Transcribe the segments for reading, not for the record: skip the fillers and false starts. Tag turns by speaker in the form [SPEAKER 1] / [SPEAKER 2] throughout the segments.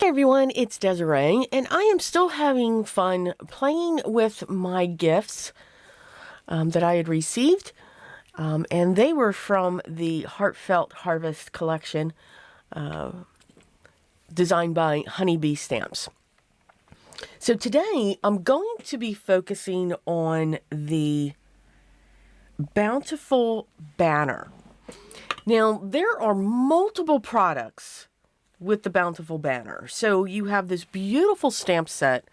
[SPEAKER 1] Hey everyone, it's Desiree, and I am still having fun playing with my gifts that I had received, and they were from the Heartfelt Harvest collection designed by Honeybee Stamps. So today I'm going to be focusing on the Bountiful Banner. Now, there are multiple products with the Bountiful Banner. So you have this beautiful stamp set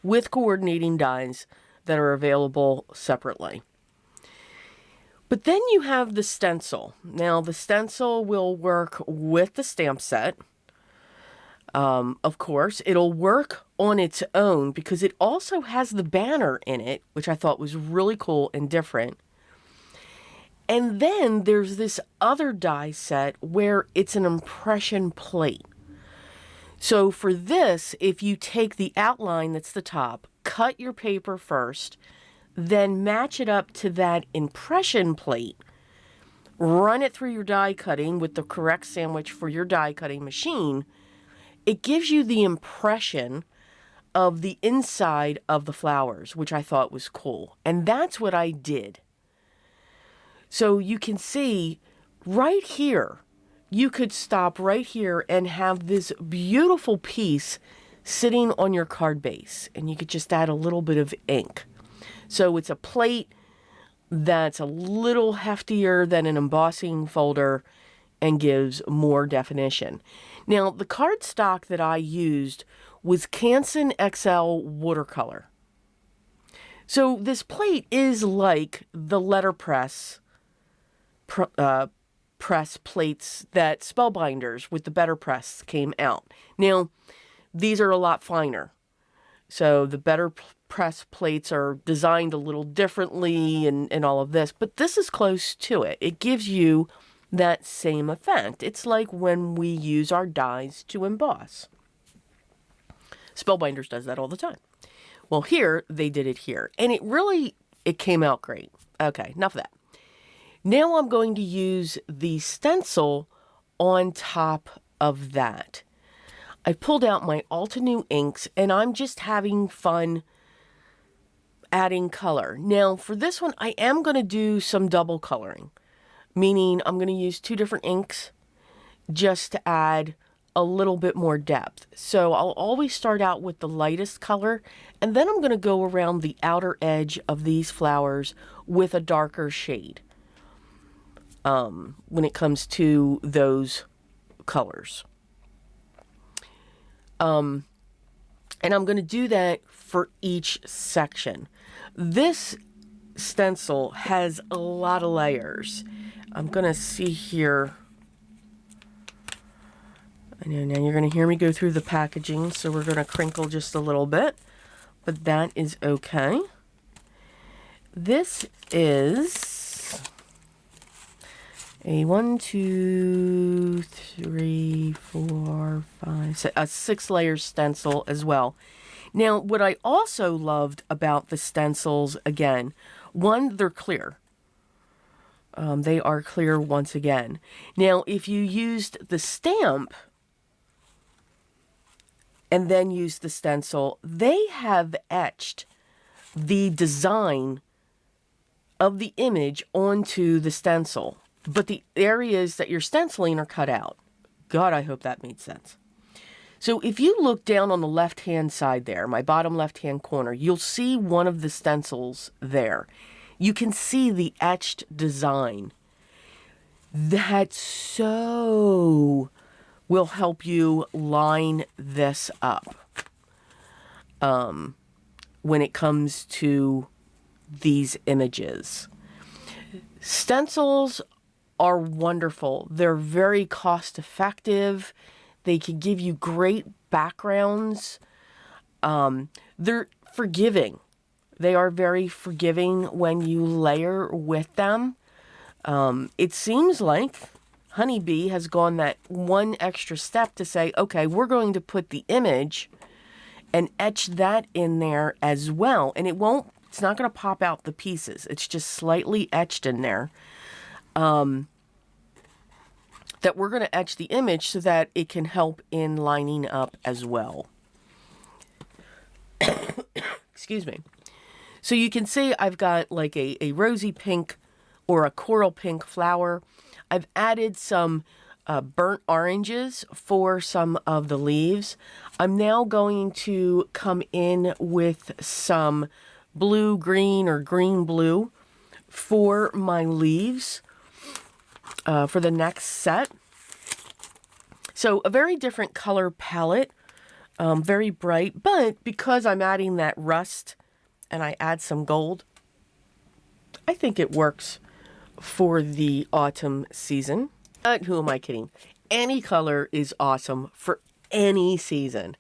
[SPEAKER 1] with coordinating dies that are available separately. But then you have the stencil. Now the stencil will work with the stamp set. Of course, it'll work on its own because it also has the banner in it, which I thought was really cool and different. And then there's this other die set where it's an impression plate. So for this, if you take the outline that's the top, cut your paper first, then match it up to that impression plate, run it through your die cutting with the correct sandwich for your die cutting machine, it gives you the impression of the inside of the flowers, which I thought was cool. And that's what I did. So you can see right here, you could stop right here and have this beautiful piece sitting on your card base. And you could just add a little bit of ink. So it's a plate that's a little heftier than an embossing folder and gives more definition. Now, the cardstock that I used was Canson XL watercolor. So this plate is like the letterpress press plates that Spellbinders with the Better Press came out. Now, these are a lot finer. So the Better Press plates are designed a little differently and all of this, but this is close to it. It gives you that same effect. It's like when we use our dies to emboss. Spellbinders does that all the time. Well, here, they did it here. And it came out great. Okay, enough of that. Now I'm going to use the stencil on top of that. I pulled out my Altenew inks and I'm just having fun adding color. Now for this one, I am going to do some double coloring, meaning I'm going to use two different inks just to add a little bit more depth. So I'll always start out with the lightest color and then I'm going to go around the outer edge of these flowers with a darker shade. When it comes to those colors. And I'm going to do that for each section. This stencil has a lot of layers. I'm going to see here. I know now you're going to hear me go through the packaging, so we're going to crinkle just a little bit, but that is okay. This is a 1, 2, 3, 4, 5, 6, a 6-layer stencil as well. Now, what I also loved about the stencils, again, one, they're clear. They are clear once again. Now, if you used the stamp and then used the stencil, they have etched the design of the image onto the stencil. But the areas that you're stenciling are cut out. God, I hope that made sense. So if you look down on the left-hand side there, my bottom left-hand corner, you'll see one of the stencils there. You can see the etched design. That so will help you line this up when it comes to these images. Stencils are wonderful. They're very cost effective. They can give you great backgrounds. They're forgiving. They are very forgiving when you layer with them. It seems like Honeybee has gone that one extra step to say, okay, we're going to put the image and etch that in there as well. And it's not going to pop out the pieces. It's just slightly etched in there. that we're going to etch the image so that it can help in lining up as well. Excuse me. So you can see I've got like a rosy pink or a coral pink flower. I've added some burnt oranges for some of the leaves. I'm now going to come in with some blue green or green blue for my leaves for the next set. So a very different color palette, very bright, but because I'm adding that rust and I add some gold, I think it works for the autumn season. But who am I kidding? Any color is awesome for any season.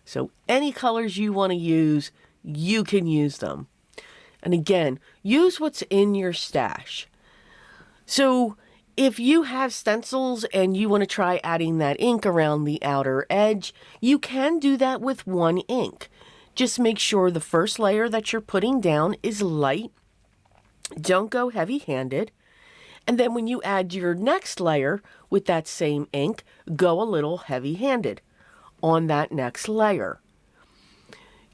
[SPEAKER 1] So any colors you want to use, you can use them. And again, use what's in your stash. So if you have stencils and you want to try adding that ink around the outer edge, you can do that with one ink. Just make sure the first layer that you're putting down is light. Don't go heavy-handed. And then when you add your next layer with that same ink, go a little heavy-handed on that next layer.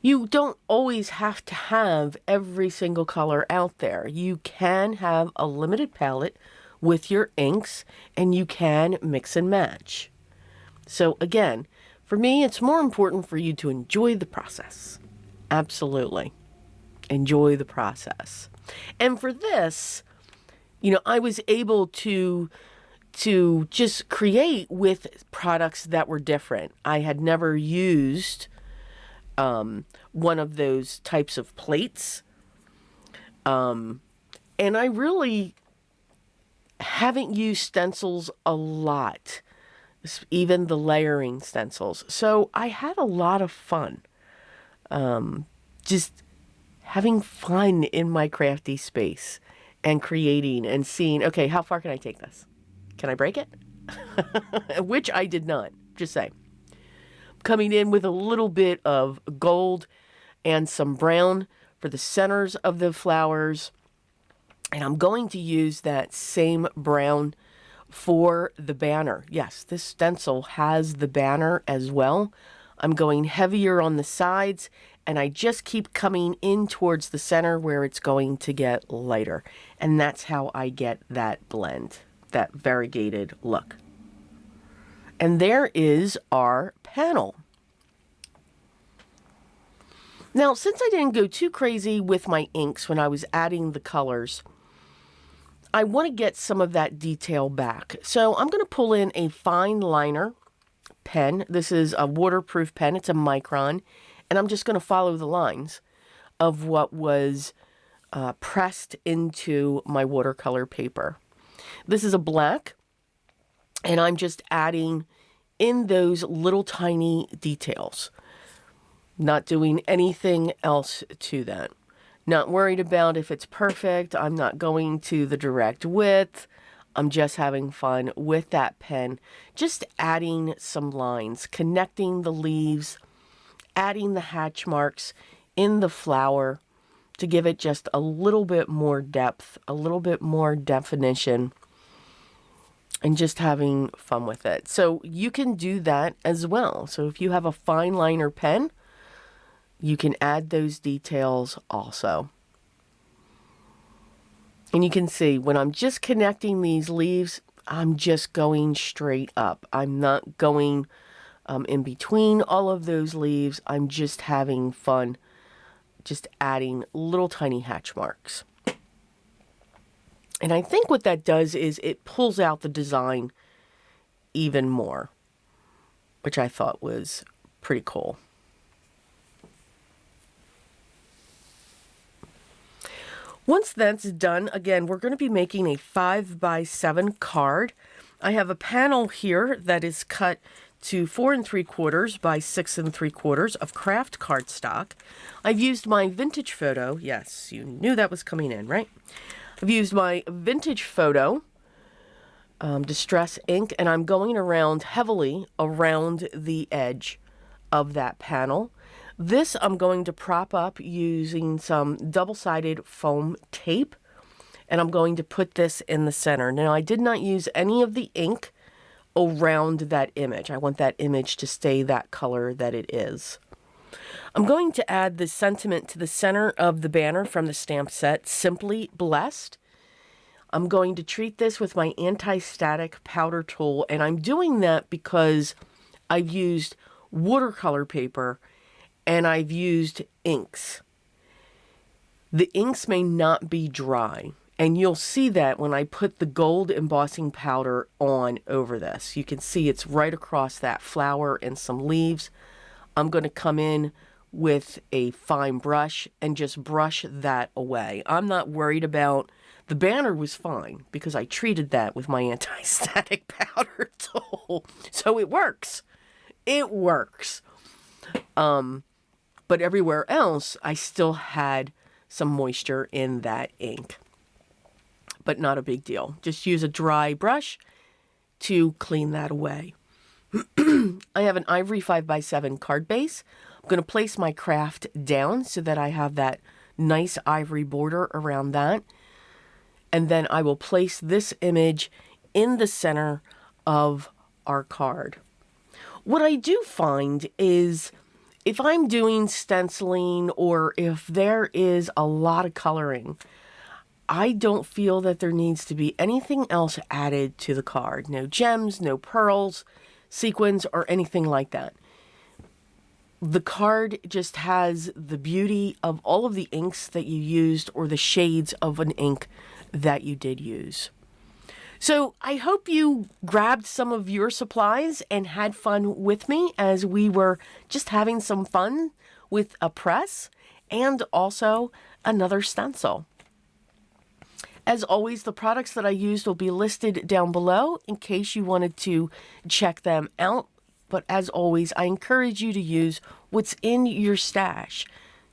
[SPEAKER 1] You don't always have to have every single color out there. You can have a limited palette with your inks and you can mix and match. So again, for me, it's more important for you to enjoy the process. Absolutely. Enjoy the process. And for this, I was able to just create with products that were different. I had never used one of those types of plates. And I really haven't used stencils a lot, even the layering stencils. So I had a lot of fun. Just having fun in my crafty space and creating and seeing, okay, how far can I take this? Can I break it? Which I did not, just say. Coming in with a little bit of gold and some brown for the centers of the flowers. And I'm going to use that same brown for the banner. Yes, this stencil has the banner as well. I'm going heavier on the sides, and I just keep coming in towards the center where it's going to get lighter. And that's how I get that blend, that variegated look. And there is our panel. Now, since I didn't go too crazy with my inks when I was adding the colors, I want to get some of that detail back. So I'm going to pull in a fine liner pen. This is a waterproof pen. It's a micron. And I'm just going to follow the lines of what was pressed into my watercolor paper. This is a black. And I'm just adding in those little tiny details. Not doing anything else to that. Not worried about if it's perfect. I'm not going to the direct width. I'm just having fun with that pen. Just adding some lines, connecting the leaves, adding the hatch marks in the flower to give it just a little bit more depth, a little bit more definition, and just having fun with it. So you can do that as well. So if you have a fine liner pen, you can add those details also. And you can see when I'm just connecting these leaves, I'm just going straight up. I'm not going in between all of those leaves. I'm just having fun, just adding little tiny hatch marks. And I think what that does is it pulls out the design even more, which I thought was pretty cool. Once that's done, again, we're going to be making a 5x7 card. I have a panel here that is cut to 4 3/4 by 6 3/4 of craft cardstock. I've used my vintage photo. Yes, you knew that was coming in, right? I've used my vintage photo distress ink, and I'm going around heavily around the edge of that panel. This I'm going to prop up using some double-sided foam tape, and I'm going to put this in the center. Now, I did not use any of the ink around that image. I want that image to stay that color that it is. I'm going to add the sentiment to the center of the banner from the stamp set, Simply Blessed. I'm going to treat this with my anti-static powder tool, and I'm doing that because I've used watercolor paper and I've used inks. The inks may not be dry, and you'll see that when I put the gold embossing powder on over this. You can see it's right across that flower and some leaves. I'm going to come in with a fine brush and just brush that away. I'm not worried about, the banner was fine because I treated that with my anti-static powder tool. So it works. It works. But everywhere else, I still had some moisture in that ink. But not a big deal. Just use a dry brush to clean that away. I have an ivory 5x7 card base. I'm going to place my craft down so that I have that nice ivory border around that. And then I will place this image in the center of our card. What I do find is if I'm doing stenciling or if there is a lot of coloring, I don't feel that there needs to be anything else added to the card. No gems, no pearls, sequins, or anything like that. The card just has the beauty of all of the inks that you used or the shades of an ink that you did use. So I hope you grabbed some of your supplies and had fun with me as we were just having some fun with a press and also another stencil. As always, the products that I used will be listed down below in case you wanted to check them out. But as always, I encourage you to use what's in your stash.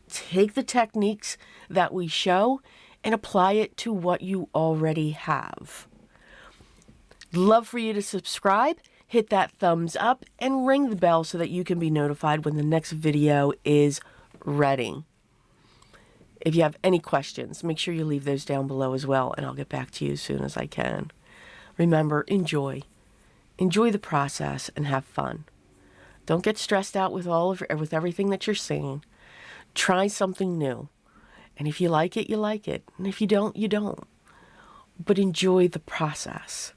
[SPEAKER 1] Take the techniques that we show and apply it to what you already have. Love for you to subscribe, hit that thumbs up, and ring the bell so that you can be notified when the next video is ready. If you have any questions, make sure you leave those down below as well, and I'll get back to you as soon as I can. Remember, enjoy. Enjoy the process and have fun. Don't get stressed out with with everything that you're seeing. Try something new. And if you like it, you like it. And if you don't, you don't. But enjoy the process.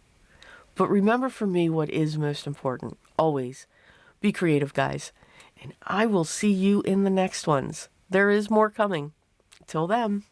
[SPEAKER 1] But remember for me what is most important. Always be creative, guys. And I will see you in the next ones. There is more coming. Till then.